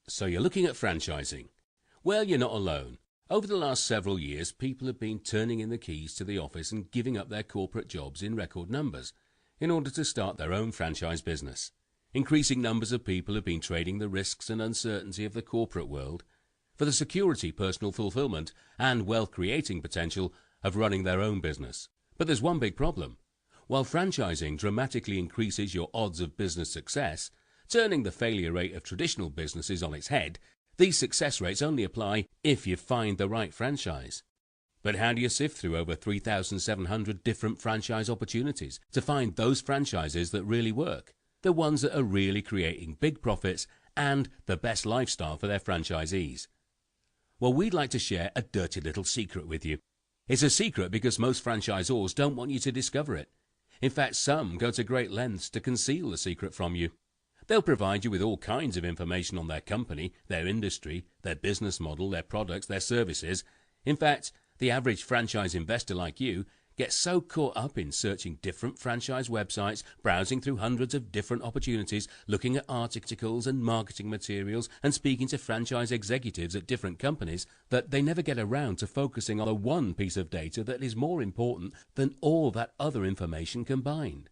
So you're looking at franchising. Well, you're not alone. Over the last several years, people have been turning in the keys to the office and giving up their corporate jobs in record numbers in order to start their own franchise business. Increasing numbers of people have been trading the risks and uncertainty of the corporate world for the security, personal fulfillment, and wealth-creating potential of running their own business. But there's one big problem. While franchising dramatically increases your odds of business success, turning the failure rate of traditional businesses on its head, these success rates only apply if you find the right franchise. But how do you sift through over 3,700 different franchise opportunities to find those franchises that really work, the ones that are really creating big profits and the best lifestyle for their franchisees? Well, we'd like to share a dirty little secret with you. It's a secret because most franchisors don't want you to discover it. In fact, some go to great lengths to conceal the secret from you. They'll provide you with all kinds of information on their company, their industry, their business model, their products, their services. In fact, the average franchise investor like you gets so caught up in searching different franchise websites, browsing through hundreds of different opportunities, looking at articles and marketing materials, and speaking to franchise executives at different companies, that they never get around to focusing on the one piece of data that is more important than all that other information combined.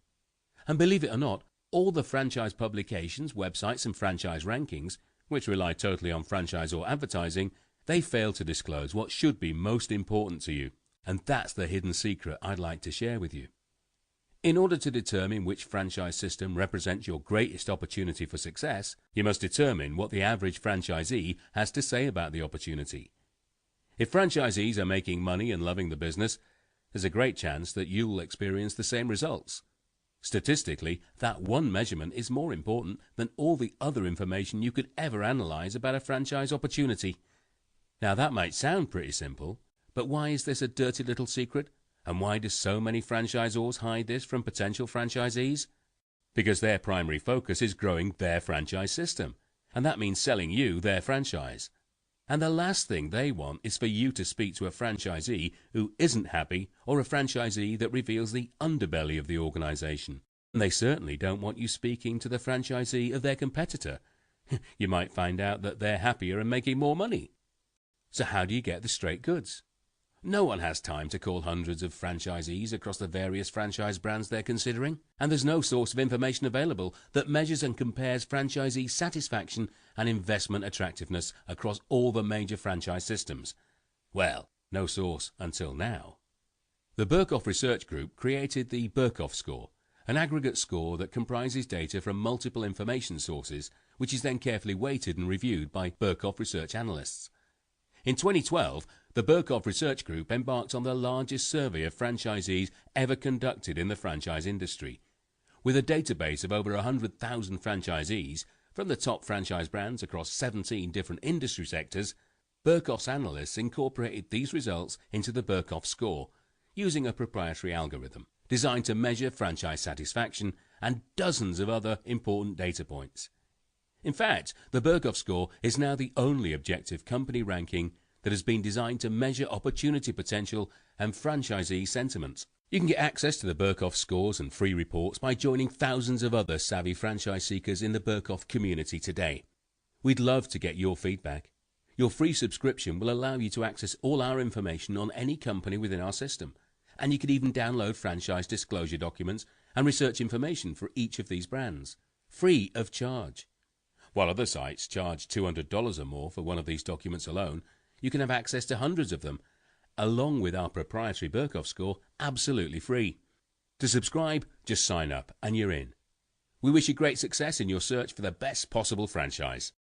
And believe it or not, all the franchise publications, websites and franchise rankings, which rely totally on franchisor advertising, they fail to disclose what should be most important to you. And that's the hidden secret I'd like to share with you. In order to determine which franchise system represents your greatest opportunity for success, you must determine what the average franchisee has to say about the opportunity. If franchisees are making money and loving the business, there's a great chance that you will experience the same results. Statistically, that one measurement is more important than all the other information you could ever analyze about a franchise opportunity. Now, that might sound pretty simple, but why is this a dirty little secret? And why do so many franchisors hide this from potential franchisees? Because their primary focus is growing their franchise system, and that means selling you their franchise. And the last thing they want is for you to speak to a franchisee who isn't happy, or a franchisee that reveals the underbelly of the organization. And they certainly don't want you speaking to the franchisee of their competitor. You might find out that they're happier and making more money. So how do you get the straight goods? No one has time to call hundreds of franchisees across the various franchise brands they're considering, and there's no source of information available that measures and compares franchisee satisfaction and investment attractiveness across all the major franchise systems. Well, no source until now. The Birkhoff Research Group created the Birkhoff Score, an aggregate score that comprises data from multiple information sources, which is then carefully weighted and reviewed by Birkhoff research analysts. In 2012, the Birkhoff Research Group embarked on the largest survey of franchisees ever conducted in the franchise industry. With a database of over 100,000 franchisees from the top franchise brands across 17 different industry sectors, Birkhoff's analysts incorporated these results into the Birkhoff Score using a proprietary algorithm designed to measure franchise satisfaction and dozens of other important data points. In fact, the Birkhoff Score is now the only objective company ranking that has been designed to measure opportunity potential and franchisee sentiment. You can get access to the Birkhoff Scores and free reports by joining thousands of other savvy franchise seekers in the Birkhoff community today. We'd love to get your feedback. Your free subscription will allow you to access all our information on any company within our system, and you can even download franchise disclosure documents and research information for each of these brands, free of charge. While other sites charge $200 or more for one of these documents alone, you can have access to hundreds of them, along with our proprietary Birkhoff Score, absolutely free. To subscribe, just sign up and you're in. We wish you great success in your search for the best possible franchise.